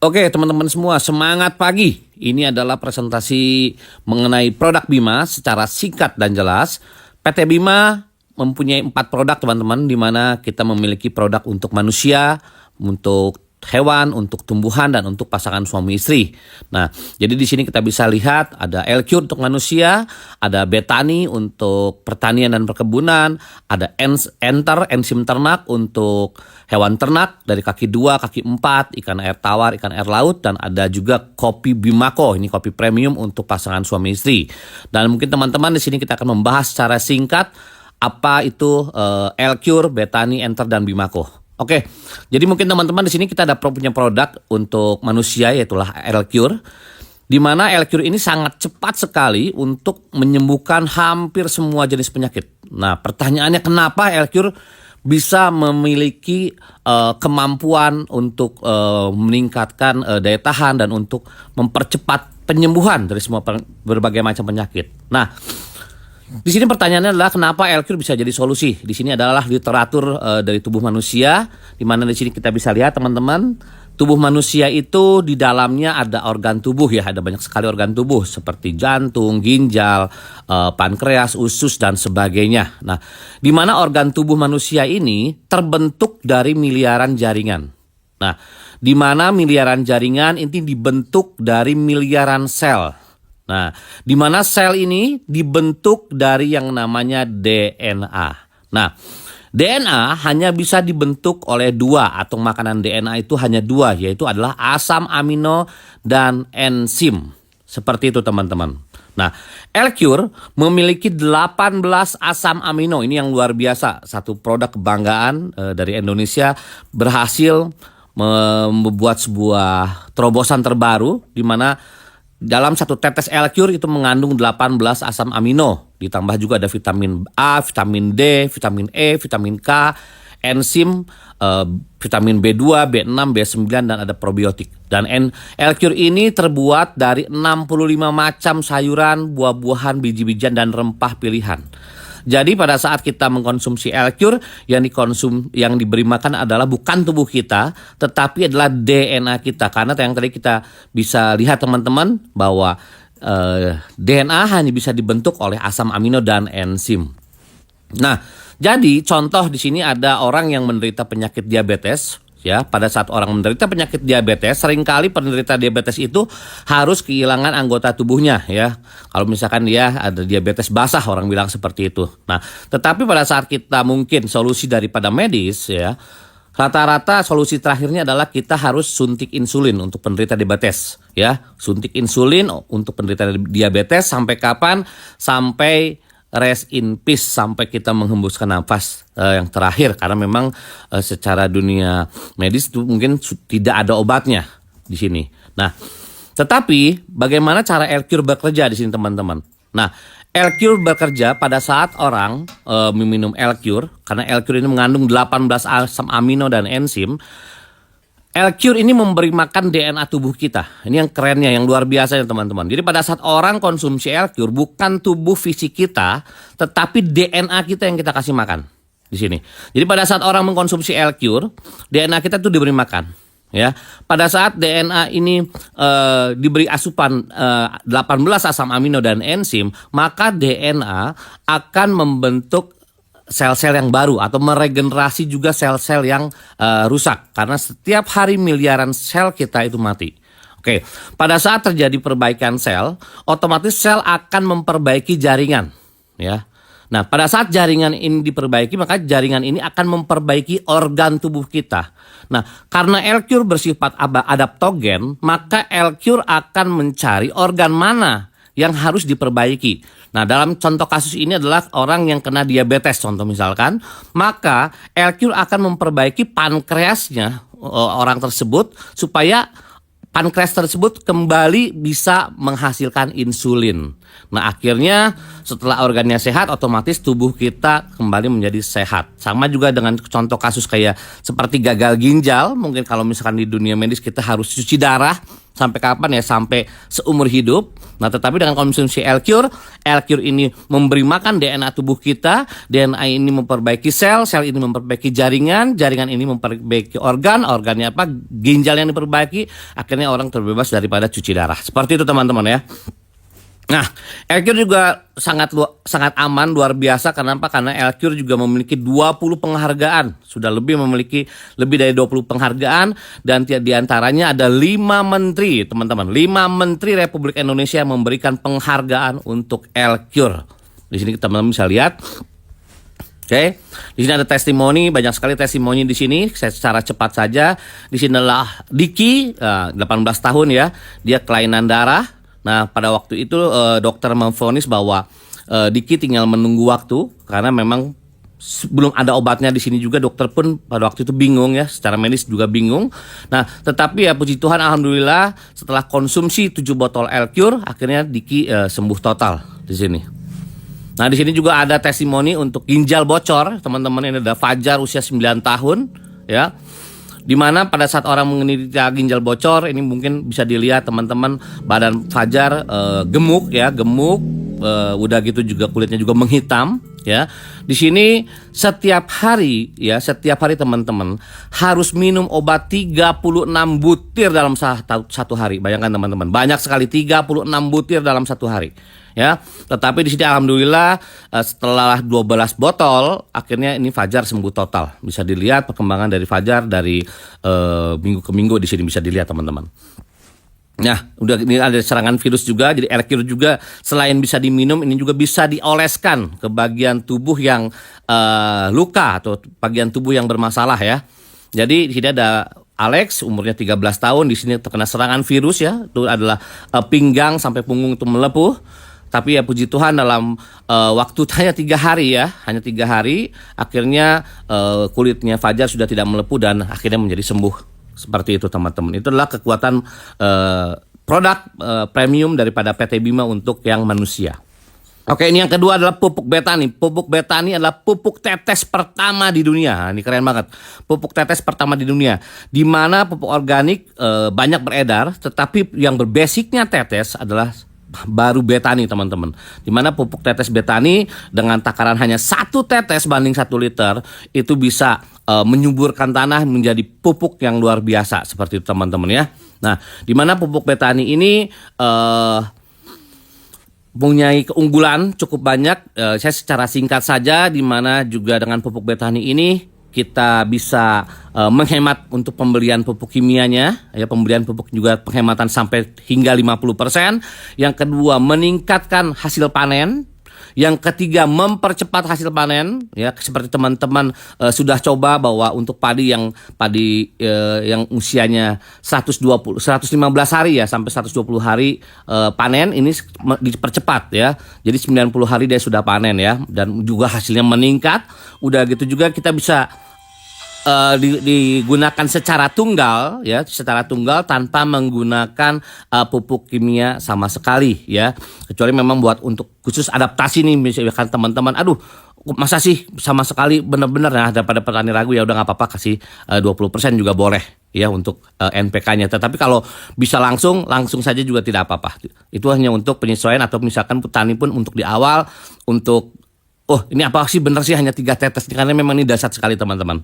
Oke teman-teman semua, semangat pagi. Ini adalah presentasi mengenai produk Bima secara singkat dan jelas. PT Bima mempunyai 4 produk teman-teman, di mana kita memiliki produk untuk manusia, untuk hewan, untuk tumbuhan, dan untuk pasangan suami istri. Nah, jadi di sini kita bisa lihat ada L-Cure untuk manusia, ada Betani untuk pertanian dan perkebunan, ada Enter enzim ternak untuk hewan ternak dari kaki 2, kaki 4, ikan air tawar, ikan air laut, dan ada juga kopi Bimako, ini kopi premium untuk pasangan suami istri. Dan mungkin teman-teman di sini kita akan membahas secara singkat apa itu L-Cure, Betani, Enter, dan Bimako. Oke, jadi mungkin teman-teman di sini kita ada punya produk untuk manusia, yaitulah L-Cure, di mana L-Cure ini sangat cepat sekali untuk menyembuhkan hampir semua jenis penyakit. Nah, pertanyaannya kenapa L-Cure bisa memiliki kemampuan untuk meningkatkan daya tahan dan untuk mempercepat penyembuhan dari semua berbagai macam penyakit. Nah, di sini pertanyaannya adalah kenapa L-Cure bisa jadi solusi. Di sini adalah literatur dari tubuh manusia, di mana di sini kita bisa lihat teman-teman, tubuh manusia itu di dalamnya ada organ tubuh ya, ada banyak sekali organ tubuh seperti jantung, ginjal, pankreas, usus, dan sebagainya. Nah, di mana organ tubuh manusia ini terbentuk dari miliaran jaringan. Nah, di mana miliaran jaringan ini dibentuk dari miliaran sel. Nah, di mana sel ini dibentuk dari yang namanya DNA. Nah, DNA hanya bisa dibentuk oleh 2, atau makanan DNA itu hanya 2, yaitu adalah asam amino dan enzim. Seperti itu teman-teman. Nah, L-Cure memiliki 18 asam amino. Ini yang luar biasa. Satu produk kebanggaan dari Indonesia berhasil membuat sebuah terobosan terbaru, di mana dalam satu tetes L-Cure itu mengandung 18 asam amino. Ditambah juga ada vitamin A, vitamin D, vitamin E, vitamin K, enzim, vitamin B2, B6, B9, dan ada probiotik. Dan L-Cure ini terbuat dari 65 macam sayuran, buah-buahan, biji-bijian, dan rempah pilihan. Jadi pada saat kita mengkonsumsi L-Cure, yang diberi makan adalah bukan tubuh kita, tetapi adalah DNA kita. Karena yang tadi kita bisa lihat teman-teman bahwa DNA hanya bisa dibentuk oleh asam amino dan enzim. Nah, jadi contoh di sini ada orang yang menderita penyakit diabetes. Ya, pada saat orang menderita penyakit diabetes, seringkali penderita diabetes itu harus kehilangan anggota tubuhnya ya. Kalau misalkan dia ada diabetes basah, orang bilang seperti itu. Nah, tetapi pada saat kita mungkin solusi daripada medis ya, rata-rata solusi terakhirnya adalah kita harus suntik insulin untuk penderita diabetes ya. Suntik insulin untuk penderita diabetes sampai kapan? Sampai rest in peace, sampai kita menghembuskan nafas yang terakhir, karena memang secara dunia medis itu mungkin tidak ada obatnya di sini. Nah, tetapi bagaimana cara L-Cure bekerja di sini teman-teman? Nah, L-Cure bekerja pada saat orang meminum L-Cure, karena L-Cure ini mengandung 18 asam amino dan enzim. L-Cure ini memberi makan DNA tubuh kita. Ini yang kerennya, yang luar biasa ya teman-teman. Jadi pada saat orang konsumsi L-Cure, bukan tubuh fisik kita, tetapi DNA kita yang kita kasih makan di sini. Jadi pada saat orang mengkonsumsi L-Cure, DNA kita tuh diberi makan. Ya, pada saat DNA ini diberi asupan 18 asam amino dan enzim, maka DNA akan membentuk sel-sel yang baru atau meregenerasi juga sel-sel yang rusak, karena setiap hari miliaran sel kita itu mati. Oke, pada saat terjadi perbaikan sel, otomatis sel akan memperbaiki jaringan ya. Nah, pada saat jaringan ini diperbaiki, maka jaringan ini akan memperbaiki organ tubuh kita. Nah, karena L-Cure bersifat adaptogen, maka L-Cure akan mencari organ mana yang harus diperbaiki. Nah, dalam contoh kasus ini adalah orang yang kena diabetes contoh misalkan, maka L-Cure akan memperbaiki pankreasnya orang tersebut supaya pankreas tersebut kembali bisa menghasilkan insulin. Nah, akhirnya setelah organnya sehat, otomatis tubuh kita kembali menjadi sehat. Sama juga dengan contoh kasus kayak seperti gagal ginjal. Mungkin kalau misalkan di dunia medis kita harus cuci darah sampai kapan ya? Sampai seumur hidup. Nah, tetapi dengan konsumsi L-Cure ini memberi makan DNA tubuh kita, DNA ini memperbaiki sel ini memperbaiki jaringan ini memperbaiki organnya apa? Ginjal yang diperbaiki, akhirnya orang terbebas daripada cuci darah. Seperti itu teman-teman ya. Nah, L-Cure juga sangat aman, luar biasa. Kenapa? Karena L-Cure juga memiliki 20 penghargaan. Sudah memiliki lebih dari 20 penghargaan. Dan diantaranya ada 5 menteri, teman-teman. 5 menteri Republik Indonesia yang memberikan penghargaan untuk L-Cure. Di sini teman-teman bisa lihat. Oke, di sini ada testimoni, banyak sekali testimoni di sini. Saya secara cepat saja. Di sini adalah Diki, 18 tahun ya. Dia kelainan darah. Nah, pada waktu itu dokter memvonis bahwa Diki tinggal menunggu waktu karena memang belum ada obatnya. Di sini juga dokter pun pada waktu itu bingung ya, secara medis juga bingung. Nah, tetapi ya puji Tuhan, alhamdulillah setelah konsumsi 7 botol L-Cure akhirnya Diki sembuh total di sini. Nah, di sini juga ada testimoni untuk ginjal bocor, teman-teman. Ini ada Fajar usia 9 tahun ya. Dimana pada saat orang menderita ginjal bocor ini mungkin bisa dilihat teman-teman, badan Fajar gemuk ya, udah gitu juga kulitnya juga menghitam ya. Di sini setiap hari teman-teman harus minum obat 36 butir dalam satu hari. Bayangkan teman-teman, banyak sekali 36 butir dalam satu hari. Ya, tetapi di sini alhamdulillah setelah 12 botol akhirnya ini Fajar sembuh total. Bisa dilihat perkembangan dari Fajar dari minggu ke minggu, di sini bisa dilihat teman-teman. Nah, udah ini ada serangan virus juga. Jadi L-Cure juga selain bisa diminum, ini juga bisa dioleskan ke bagian tubuh yang luka atau bagian tubuh yang bermasalah ya. Jadi di sini ada Alex, umurnya 13 tahun, di sini terkena serangan virus ya. Itu adalah pinggang sampai punggung itu melepuh. Tapi ya puji Tuhan dalam waktu hanya 3 hari ya, hanya 3 hari akhirnya kulitnya Fajar sudah tidak melepuh dan akhirnya menjadi sembuh. Seperti itu teman-teman. Itu adalah kekuatan produk premium daripada PT Bima untuk yang manusia. Oke, ini yang kedua adalah pupuk Betani. Pupuk Betani adalah pupuk tetes pertama di dunia. Ini keren banget. Pupuk tetes pertama di dunia. Di mana pupuk organik banyak beredar, tetapi yang berbasicnya tetes adalah baru Betani teman-teman. Dimana pupuk tetes Betani dengan takaran hanya 1 tetes banding 1 liter itu bisa menyuburkan tanah menjadi pupuk yang luar biasa seperti itu teman-teman ya. Nah, dimana pupuk Betani ini mempunyai keunggulan cukup banyak. Saya secara singkat saja, dimana juga dengan pupuk Betani ini kita bisa menghemat untuk pembelian pupuk kimianya, ya, pembelian pupuk juga penghematan sampai hingga 50%. Yang kedua, meningkatkan hasil panen. Yang ketiga, mempercepat hasil panen, ya, seperti teman-teman sudah coba bahwa untuk padi yang usianya 115 hari ya sampai 120 hari panen ini dipercepat ya. Jadi 90 hari dia sudah panen ya, dan juga hasilnya meningkat. Udah gitu juga kita bisa digunakan secara tunggal ya, secara tunggal tanpa menggunakan pupuk kimia sama sekali ya, kecuali memang buat untuk khusus adaptasi nih misalkan teman-teman, aduh masa sih sama sekali benar-benar ya, daripada petani ragu ya udah nggak apa-apa kasih 20% juga boleh ya untuk NPK-nya. Tetapi kalau bisa langsung saja juga tidak apa-apa. Itu hanya untuk penyesuaian atau misalkan petani pun untuk di awal untuk ini apa sih benar sih hanya 3 tetes, karena memang ini dasar sekali teman-teman.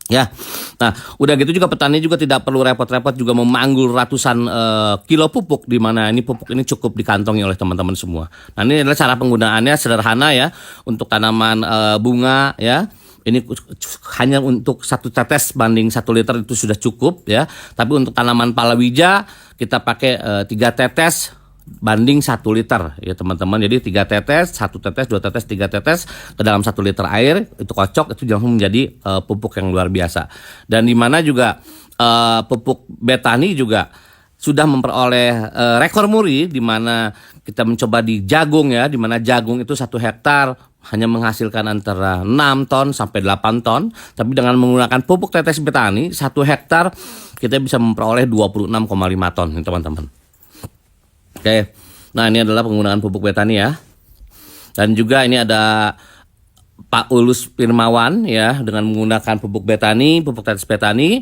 Ya, nah udah gitu juga petani juga tidak perlu repot-repot juga memanggul ratusan kilo pupuk, di mana ini pupuk ini cukup dikantongi oleh teman-teman semua. Nah ini adalah cara penggunaannya sederhana ya, untuk tanaman bunga ya. Ini hanya untuk 1 tetes banding 1 liter itu sudah cukup ya. Tapi untuk tanaman palawija kita pakai 3 tetes banding 1 liter ya teman-teman. Jadi 3 tetes, 1 tetes, 2 tetes, 3 tetes ke dalam 1 liter air, itu kocok, itu langsung menjadi pupuk yang luar biasa. Dan di mana juga pupuk Betani juga sudah memperoleh rekor muri, di mana kita mencoba di jagung ya, di mana jagung itu 1 hektar hanya menghasilkan antara 6 ton sampai 8 ton. Tapi dengan menggunakan pupuk tetes Betani 1 hektar kita bisa memperoleh 26,5 ton teman-teman. Oke, nah ini adalah penggunaan pupuk Betani ya. Dan juga ini ada Pak Ulus Firmawan ya, dengan menggunakan pupuk Betani, pupuk tetes Betani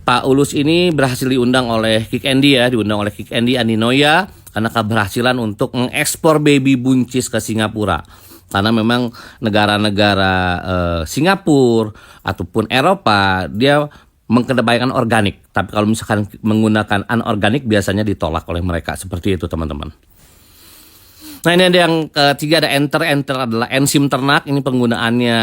Pak Ulus ini berhasil diundang oleh Kick Andy ya, diundang oleh Kick Andy Andi Noya karena keberhasilan untuk mengekspor baby buncis ke Singapura. Karena memang negara-negara Singapura ataupun Eropa dia mengedepankan organik. Tapi kalau misalkan menggunakan anorganik biasanya ditolak oleh mereka. Seperti itu teman-teman. Nah ini ada yang ketiga, ada enter adalah enzim ternak. Ini penggunaannya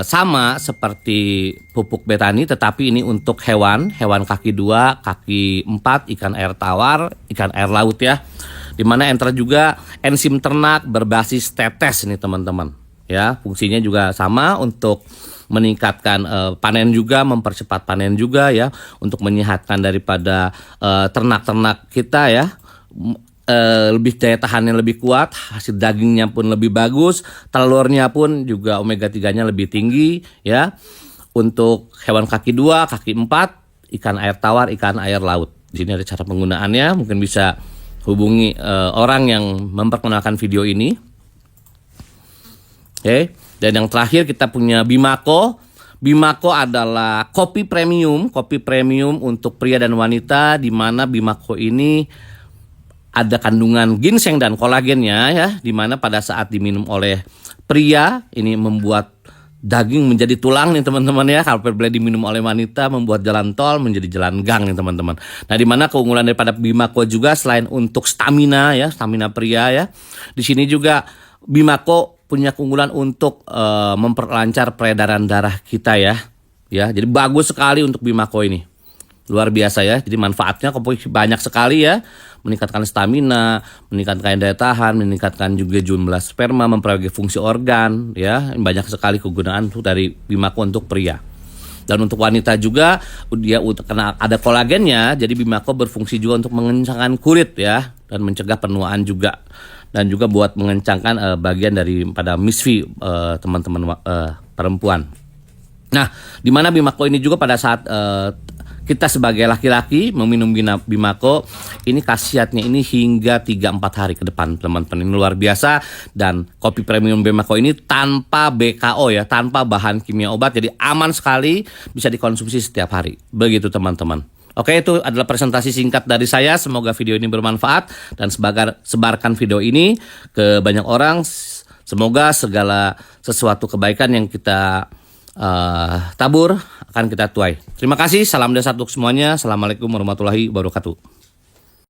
sama seperti pupuk betani, tetapi ini untuk hewan kaki 2, kaki 4, ikan air tawar, ikan air laut ya. Dimana enter juga enzim ternak berbasis tetes ini teman-teman. Ya, fungsinya juga sama untuk meningkatkan panen juga, mempercepat panen juga ya, untuk menyehatkan daripada ternak-ternak kita ya. Lebih daya tahannya lebih kuat, hasil dagingnya pun lebih bagus, telurnya pun juga omega 3-nya lebih tinggi ya. Untuk hewan kaki 2, kaki 4, ikan air tawar, ikan air laut. Di sini ada cara penggunaannya, mungkin bisa hubungi orang yang memperkenalkan video ini. Oke. Dan yang terakhir kita punya Bimako. Bimako adalah kopi premium untuk pria dan wanita, di mana Bimako ini ada kandungan ginseng dan kolagennya ya, di mana pada saat diminum oleh pria ini membuat daging menjadi tulang nih teman-teman ya. Kalau bila diminum oleh wanita membuat jalan tol menjadi jalan gang nih teman-teman. Nah, di mana keunggulan daripada Bimako juga selain untuk stamina ya, stamina pria ya. Di sini juga Bimako punya keunggulan untuk memperlancar peredaran darah kita ya. Ya, jadi bagus sekali untuk Bimako ini. Luar biasa ya. Jadi manfaatnya banyak sekali ya. Meningkatkan stamina, meningkatkan daya tahan, meningkatkan juga jumlah sperma, memperbaiki fungsi organ ya. Banyak sekali kegunaan dari Bimako untuk pria. Dan untuk wanita juga dia karena ada kolagennya, jadi Bimako berfungsi juga untuk mengencangkan kulit ya, dan mencegah penuaan juga. Dan juga buat mengencangkan bagian daripada misfi teman-teman perempuan. Nah, di mana Bimako ini juga pada saat kita sebagai laki-laki meminum Bimako, ini khasiatnya ini hingga 3-4 hari ke depan teman-teman. Ini luar biasa. Dan kopi premium Bimako ini tanpa BKO ya, tanpa bahan kimia obat, jadi aman sekali, bisa dikonsumsi setiap hari. Begitu teman-teman. Oke, itu adalah presentasi singkat dari saya. Semoga video ini bermanfaat dan sebarkan video ini ke banyak orang. Semoga segala sesuatu kebaikan yang kita tabur akan kita tuai. Terima kasih, salam dasar untuk semuanya. Assalamualaikum warahmatullahi wabarakatuh.